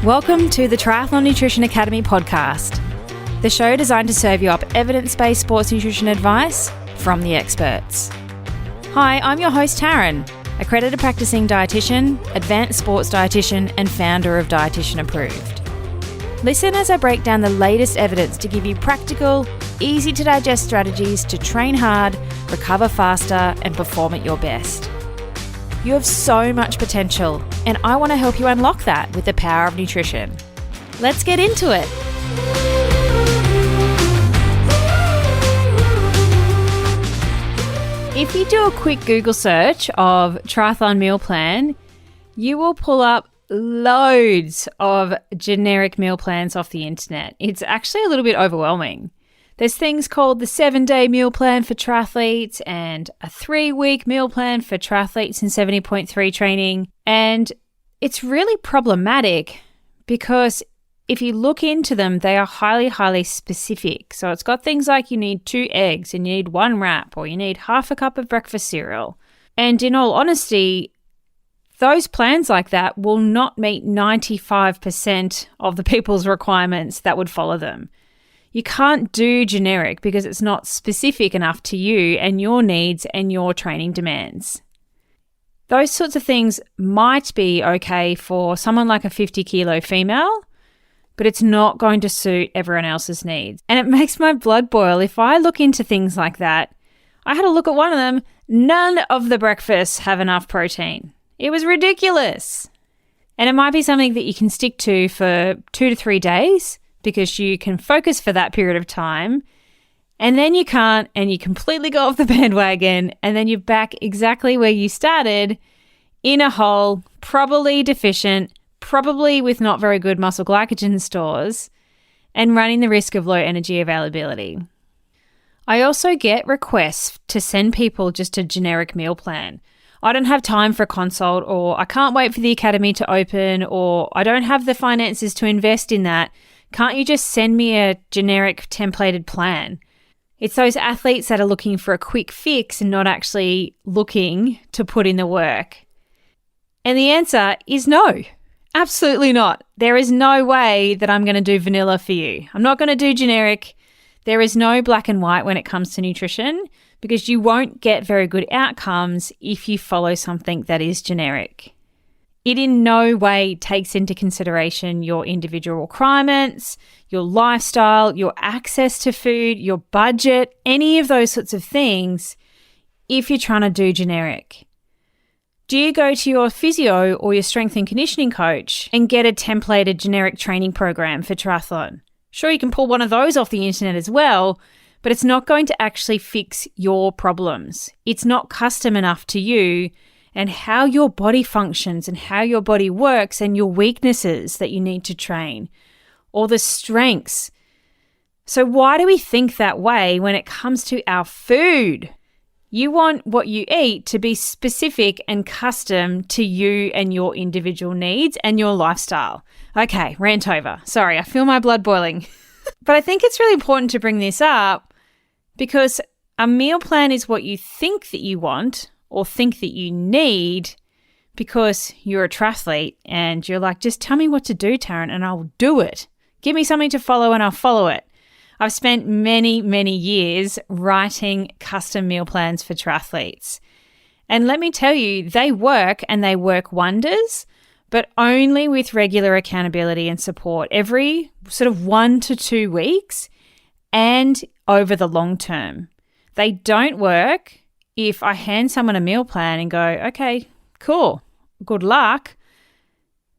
Welcome to the Triathlon Nutrition Academy podcast, the show designed to serve you up evidence-based sports nutrition advice from the experts. Hi, I'm your host Taryn, accredited practicing dietitian, advanced sports dietitian, and founder of Dietitian Approved. Listen as I break down the latest evidence to give you practical, easy to digest strategies to train hard, recover faster, and perform at your best. You have so much potential, and I want to help you unlock that with the power of nutrition. Let's get into it. If you do a quick Google search of triathlon meal plan, you will pull up loads of generic meal plans off the internet. It's actually a little bit overwhelming. There's things called the 7-day meal plan for triathletes and a 3-week meal plan for triathletes in 70.3 training. And it's really problematic because if you look into them, they are highly, highly specific. So it's got things like you need 2 eggs and you need 1 wrap, or you need half a cup of breakfast cereal. And in all honesty, those plans like that will not meet 95% of the people's requirements that would follow them. You can't do generic because it's not specific enough to you and your needs and your training demands. Those sorts of things might be okay for someone like a 50-kilo female, but it's not going to suit everyone else's needs. And it makes my blood boil. If I look into things like that, I had a look at one of them. None of the breakfasts have enough protein. It was ridiculous. And it might be something that you can stick to for 2 to 3 days, because you can focus for that period of time, and then you can't, and you completely go off the bandwagon, and then you're back exactly where you started, in a hole, probably deficient, probably with not very good muscle glycogen stores, and running the risk of low energy availability. I also get requests to send people just a generic meal plan. I don't have time for a consult, or I can't wait for the academy to open, or I don't have the finances to invest in that. Can't you just send me a generic templated plan? It's those athletes that are looking for a quick fix and not actually looking to put in the work. And the answer is no, absolutely not. There is no way that I'm going to do vanilla for you. I'm not going to do generic. There is no black and white when it comes to nutrition, because you won't get very good outcomes if you follow something that is generic. It in no way takes into consideration your individual requirements, your lifestyle, your access to food, your budget, any of those sorts of things if you're trying to do generic. Do you go to your physio or your strength and conditioning coach and get a templated generic training program for triathlon? Sure, you can pull one of those off the internet as well, but it's not going to actually fix your problems. It's not custom enough to you and how your body functions and how your body works and your weaknesses that you need to train, or the strengths. So why do we think that way when it comes to our food? You want what you eat to be specific and custom to you and your individual needs and your lifestyle. Okay, rant over. Sorry, I feel my blood boiling. But I think it's really important to bring this up because a meal plan is what you think that you want or think that you need because you're a triathlete and you're like, just tell me what to do, Taryn, and I'll do it. Give me something to follow and I'll follow it. I've spent many, many years writing custom meal plans for triathletes. And let me tell you, they work and they work wonders, but only with regular accountability and support every sort of 1 to 2 weeks and over the long term. They don't work if I hand someone a meal plan and go, okay, cool, good luck.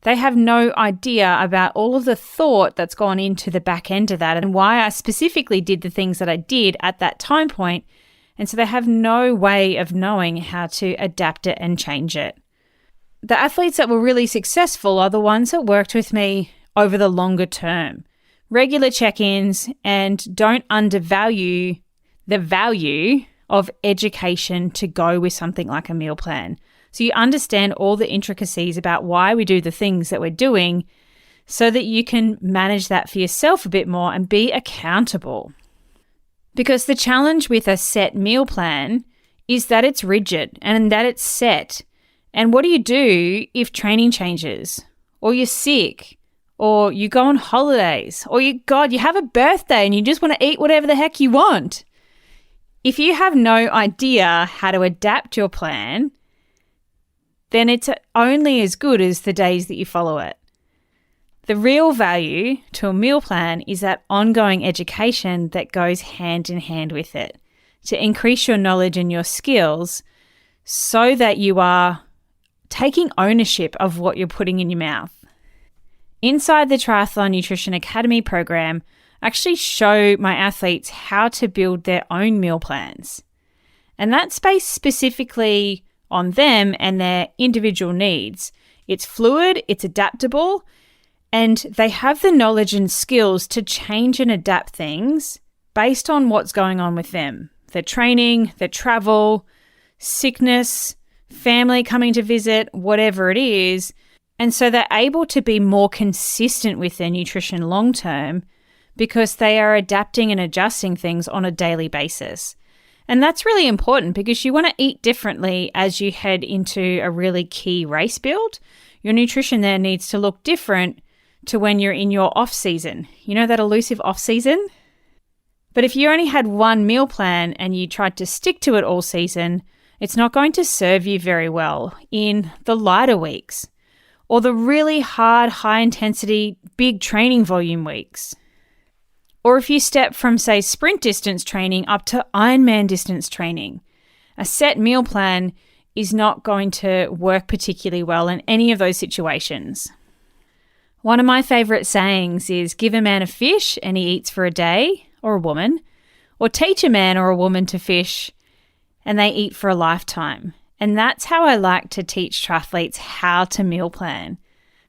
They have no idea about all of the thought that's gone into the back end of that and why I specifically did the things that I did at that time point. And so they have no way of knowing how to adapt it and change it. The athletes that were really successful are the ones that worked with me over the longer term. Regular check-ins, and don't undervalue the value of education to go with something like a meal plan. So you understand all the intricacies about why we do the things that we're doing so that you can manage that for yourself a bit more and be accountable. Because the challenge with a set meal plan is that it's rigid and that it's set. And what do you do if training changes, or you're sick, Or you go on holidays, or you have a birthday and you just want to eat whatever the heck you want. If you have no idea how to adapt your plan, then it's only as good as the days that you follow it. The real value to a meal plan is that ongoing education that goes hand in hand with it to increase your knowledge and your skills so that you are taking ownership of what you're putting in your mouth. Inside the Triathlon Nutrition Academy program, I actually show my athletes how to build their own meal plans. And that's based specifically on them and their individual needs. It's fluid, it's adaptable, and they have the knowledge and skills to change and adapt things based on what's going on with them. Their training, their travel, sickness, family coming to visit, whatever it is. And so they're able to be more consistent with their nutrition long term because they are adapting and adjusting things on a daily basis. And that's really important because you want to eat differently as you head into a really key race build. Your nutrition there needs to look different to when you're in your off season. You know that elusive off season? But if you only had one meal plan and you tried to stick to it all season, it's not going to serve you very well in the lighter weeks or the really hard, high-intensity, big training volume weeks. Or if you step from, say, sprint distance training up to Ironman distance training, a set meal plan is not going to work particularly well in any of those situations. One of my favourite sayings is give a man a fish and he eats for a day, or a woman, or teach a man or a woman to fish and they eat for a lifetime. And that's how I like to teach triathletes how to meal plan,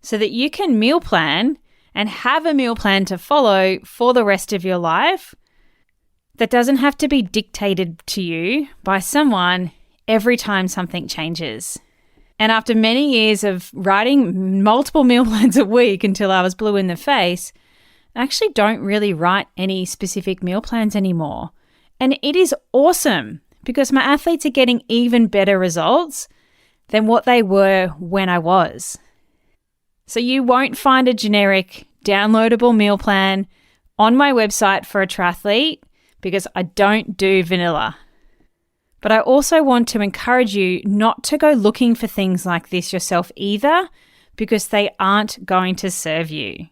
so that you can meal plan and have a meal plan to follow for the rest of your life that doesn't have to be dictated to you by someone every time something changes. And after many years of writing multiple meal plans a week until I was blue in the face, I actually don't really write any specific meal plans anymore. And it is awesome because my athletes are getting even better results than what they were when I was. So you won't find a generic downloadable meal plan on my website for a triathlete because I don't do vanilla. But I also want to encourage you not to go looking for things like this yourself either, because they aren't going to serve you.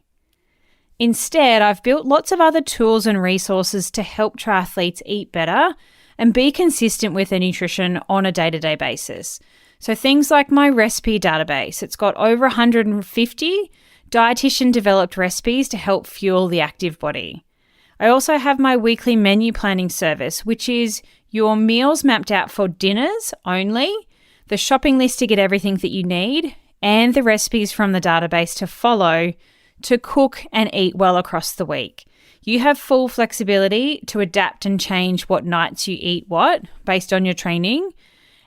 Instead, I've built lots of other tools and resources to help triathletes eat better and be consistent with their nutrition on a day-to-day basis. So things like my recipe database, it's got over 150 dietitian-developed recipes to help fuel the active body. I also have my weekly menu planning service, which is your meals mapped out for dinners only, the shopping list to get everything that you need, and the recipes from the database to follow to cook and eat well across the week. You have full flexibility to adapt and change what nights you eat what based on your training,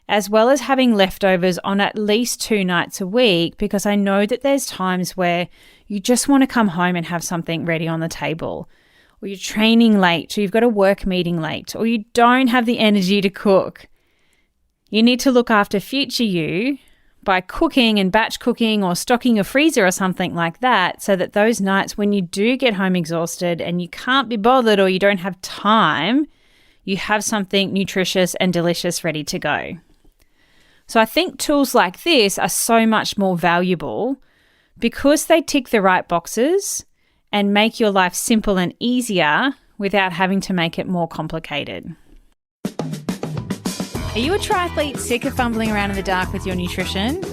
as well as having leftovers on at least 2 nights a week, because I know that there's times where you just want to come home and have something ready on the table, or you're training late, or you've got a work meeting late, or you don't have the energy to cook. You need to look after future you by cooking and batch cooking or stocking your freezer or something like that, so that those nights when you do get home exhausted and you can't be bothered or you don't have time, you have something nutritious and delicious ready to go. So I think tools like this are so much more valuable because they tick the right boxes and make your life simple and easier without having to make it more complicated. Are you a triathlete sick of fumbling around in the dark with your nutrition?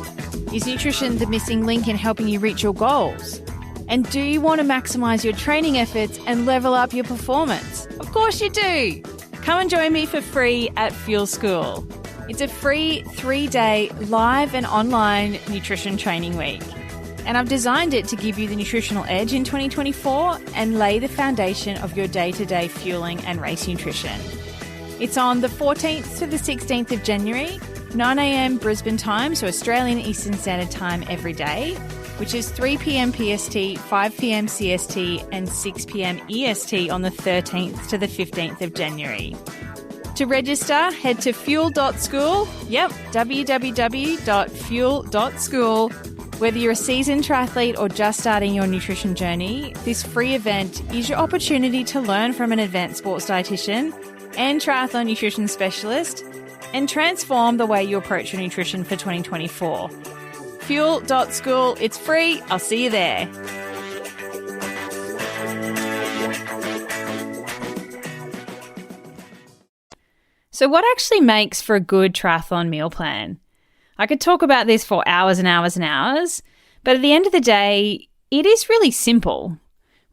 Is nutrition the missing link in helping you reach your goals? And do you want to maximize your training efforts and level up your performance? Of course you do! Come and join me for free at Fuel School. It's a free 3-day live and online nutrition training week. And I've designed it to give you the nutritional edge in 2024 and lay the foundation of your day-to-day fueling and race nutrition. It's on the 14th to the 16th of January, 9 a.m. Brisbane time, so Australian Eastern Standard Time every day, which is 3 p.m. PST, 5 p.m. CST and 6 p.m. EST on the 13th to the 15th of January. To register, head to fuel.school, www.fuel.school, Whether you're a seasoned triathlete or just starting your nutrition journey, this free event is your opportunity to learn from an advanced sports dietitian and triathlon nutrition specialist and transform the way you approach your nutrition for 2024. Fuel.school, it's free. I'll see you there. So what actually makes for a good triathlon meal plan? I could talk about this for hours and hours and hours, but at the end of the day, it is really simple.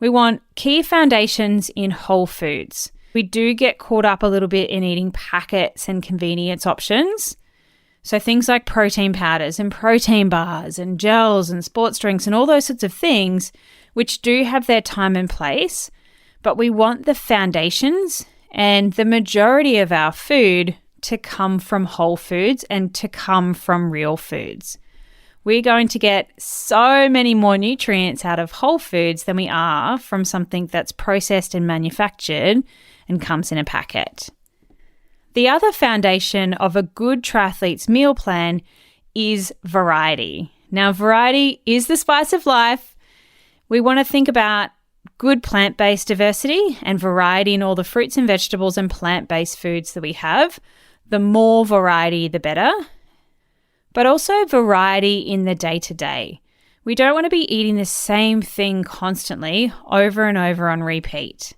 We want key foundations in whole foods. We do get caught up a little bit in eating packets and convenience options. So things like protein powders and protein bars and gels and sports drinks and all those sorts of things, which do have their time and place, but we want the foundations and the majority of our food to come from whole foods and to come from real foods. We're going to get so many more nutrients out of whole foods than we are from something that's processed and manufactured and comes in a packet. The other foundation of a good triathlete's meal plan is variety. Now, variety is the spice of life. We want to think about good plant-based diversity and variety in all the fruits and vegetables and plant-based foods that we have. The more variety, the better. But also variety in the day-to-day. We don't want to be eating the same thing constantly over and over on repeat.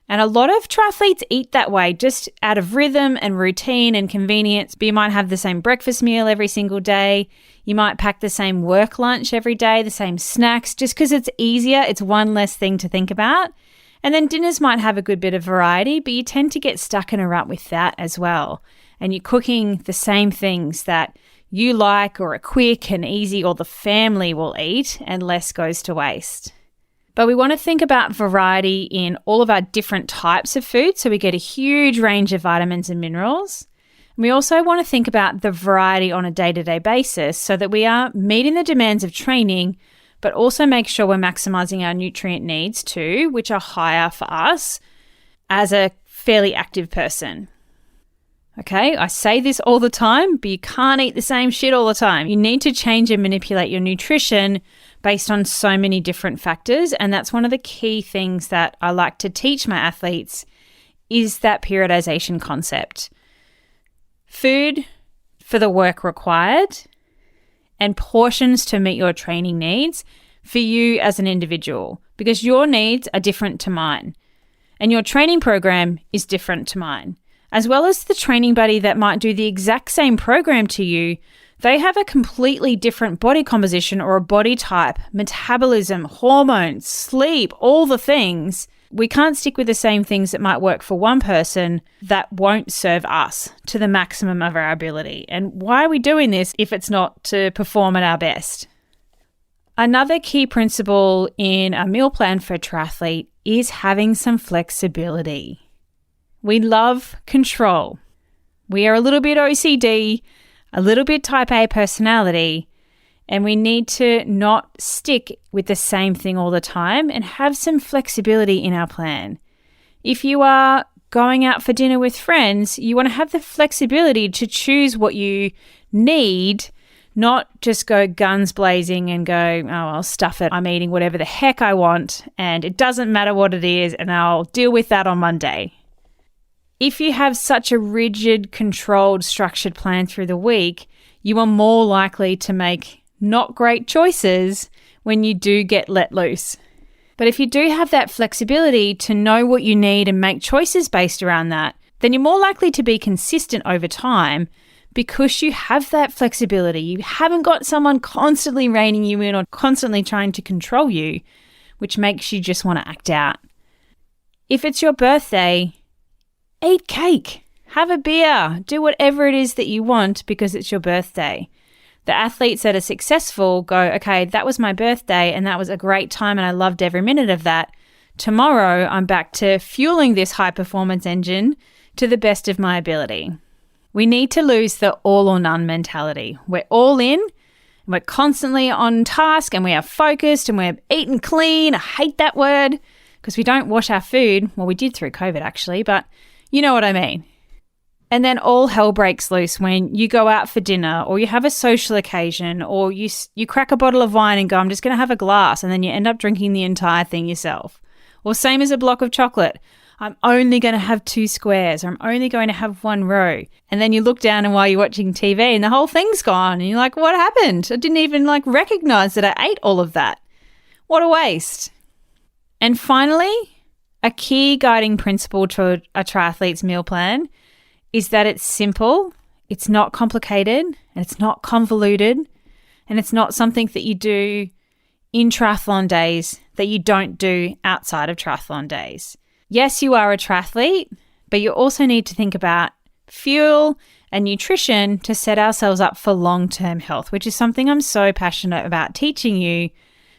And a lot of triathletes eat that way, just out of rhythm and routine and convenience. But you might have the same breakfast meal every single day. You might pack the same work lunch every day, the same snacks, just because it's easier. It's one less thing to think about. And then dinners might have a good bit of variety, but you tend to get stuck in a rut with that as well. And you're cooking the same things that you like or are quick and easy or the family will eat, and less goes to waste. But we want to think about variety in all of our different types of food, so we get a huge range of vitamins and minerals. And we also want to think about the variety on a day-to-day basis so that we are meeting the demands of training, but also make sure we're maximizing our nutrient needs too, which are higher for us as a fairly active person. Okay, I say this all the time, but you can't eat the same shit all the time. You need to change and manipulate your nutrition based on so many different factors. And that's one of the key things that I like to teach my athletes is that periodization concept. Food for the work required and portions to meet your training needs for you as an individual, because your needs are different to mine and your training program is different to mine. As well as the training buddy that might do the exact same program to you, they have a completely different body composition or a body type, metabolism, hormones, sleep, all the things. We can't stick with the same things that might work for one person that won't serve us to the maximum of our ability. And why are we doing this if it's not to perform at our best? Another key principle in a meal plan for a triathlete is having some flexibility. We love control. We are a little bit OCD, a little bit type A personality, and we need to not stick with the same thing all the time and have some flexibility in our plan. If you are going out for dinner with friends, you want to have the flexibility to choose what you need, not just go guns blazing and go, oh, I'll stuff it. I'm eating whatever the heck I want and it doesn't matter what it is and I'll deal with that on Monday. If you have such a rigid, controlled, structured plan through the week, you are more likely to make not great choices when you do get let loose. But if you do have that flexibility to know what you need and make choices based around that, then you're more likely to be consistent over time because you have that flexibility. You haven't got someone constantly reining you in or constantly trying to control you, which makes you just want to act out. If it's your birthday, eat cake, have a beer, do whatever it is that you want because it's your birthday. The athletes that are successful go, okay, that was my birthday and that was a great time and I loved every minute of that. Tomorrow, I'm back to fueling this high performance engine to the best of my ability. We need to lose the all or none mentality. We're all in, we're constantly on task and we are focused and we're eating clean. I hate that word because we don't wash our food. Well, we did through COVID actually, but you know what I mean. And then all hell breaks loose when you go out for dinner or you have a social occasion or you crack a bottle of wine and go, I'm just going to have a glass, and then you end up drinking the entire thing yourself. Or same as a block of chocolate. I'm only going to have 2 squares, or I'm only going to have 1 row. And then you look down and while you're watching TV and the whole thing's gone and you're like, what happened? I didn't even recognize that I ate all of that. What a waste. And finally, a key guiding principle to a triathlete's meal plan is that it's simple, it's not complicated, and it's not convoluted, and it's not something that you do in triathlon days that you don't do outside of triathlon days. Yes, you are a triathlete, but you also need to think about fuel and nutrition to set ourselves up for long-term health, which is something I'm so passionate about teaching you,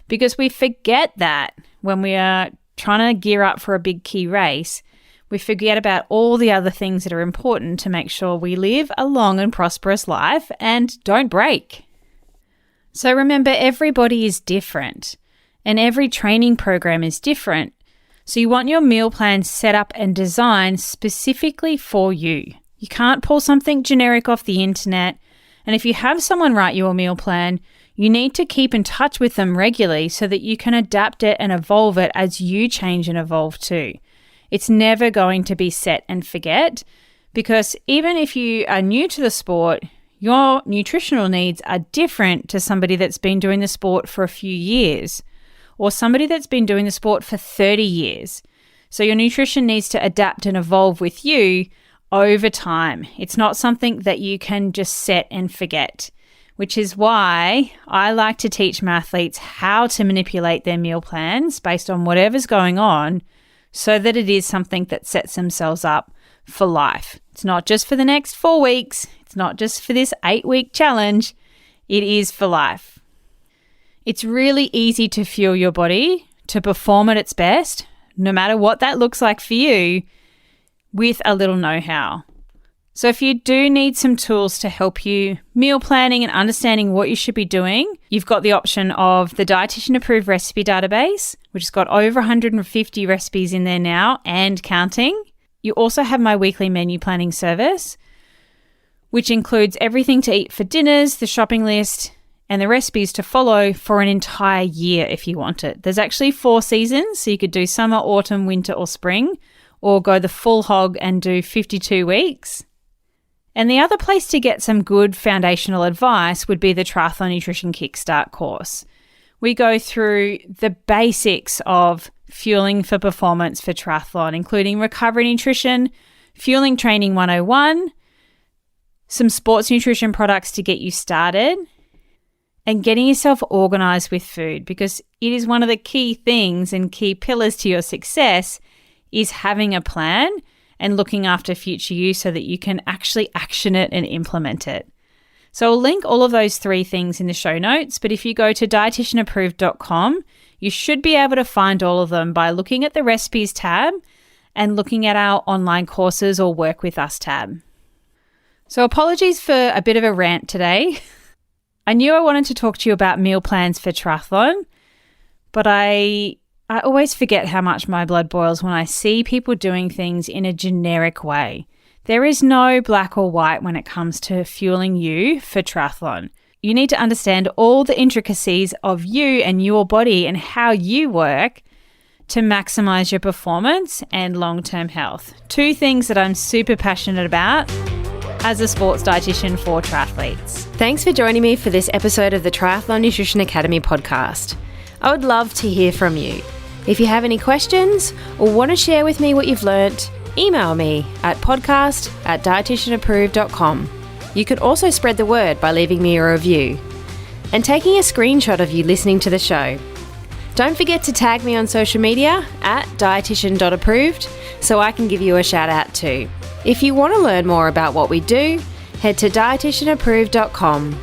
because we forget that when we are trying to gear up for a big key race. We forget about all the other things that are important to make sure we live a long and prosperous life and don't break. So remember, everybody is different and every training program is different. So you want your meal plan set up and designed specifically for you. You can't pull something generic off the internet. And if you have someone write you a meal plan, you need to keep in touch with them regularly so that you can adapt it and evolve it as you change and evolve too. It's never going to be set and forget, because even if you are new to the sport, your nutritional needs are different to somebody that's been doing the sport for a few years or somebody that's been doing the sport for 30 years. So your nutrition needs to adapt and evolve with you over time. It's not something that you can just set and forget, which is why I like to teach my athletes how to manipulate their meal plans based on whatever's going on, so that it is something that sets themselves up for life. It's not just for the next 4 weeks. It's not just for this 8-week challenge. It is for life. It's really easy to fuel your body to perform at its best, no matter what that looks like for you, with a little know-how. So if you do need some tools to help you meal planning and understanding what you should be doing, you've got the option of the Dietitian Approved Recipe Database, which has got over 150 recipes in there now and counting. You also have my weekly menu planning service, which includes everything to eat for dinners, the shopping list, and the recipes to follow for an entire year if you want it. There's actually 4 seasons, so you could do summer, autumn, winter, or spring, or go the full hog and do 52 weeks. And the other place to get some good foundational advice would be the Triathlon Nutrition Kickstart course. We go through the basics of fueling for performance for triathlon, including recovery nutrition, fueling training 101, some sports nutrition products to get you started, and getting yourself organized with food, because it is one of the key things and key pillars to your success is having a plan and looking after future you so that you can actually action it and implement it. So I'll link all of those 3 things in the show notes, but if you go to dietitianapproved.com, you should be able to find all of them by looking at the recipes tab and looking at our online courses or work with us tab. So apologies for a bit of a rant today. I knew I wanted to talk to you about meal plans for triathlon, but I always forget how much my blood boils when I see people doing things in a generic way. There is no black or white when it comes to fueling you for triathlon. You need to understand all the intricacies of you and your body and how you work to maximize your performance and long-term health. 2 things that I'm super passionate about as a sports dietitian for triathletes. Thanks for joining me for this episode of the Triathlon Nutrition Academy podcast. I would love to hear from you. If you have any questions or want to share with me what you've learnt, email me at podcast@dietitianapproved.com. You can also spread the word by leaving me a review and taking a screenshot of you listening to the show. Don't forget to tag me on social media at dietitian.approved so I can give you a shout out too. If you want to learn more about what we do, head to dietitianapproved.com.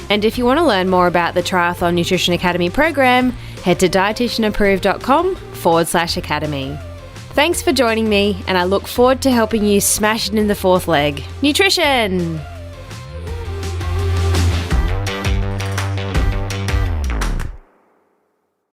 And if you want to learn more about the Triathlon Nutrition Academy program, head to dietitianapproved.com/academy. Thanks for joining me, and I look forward to helping you smash it in the 4th leg. Nutrition!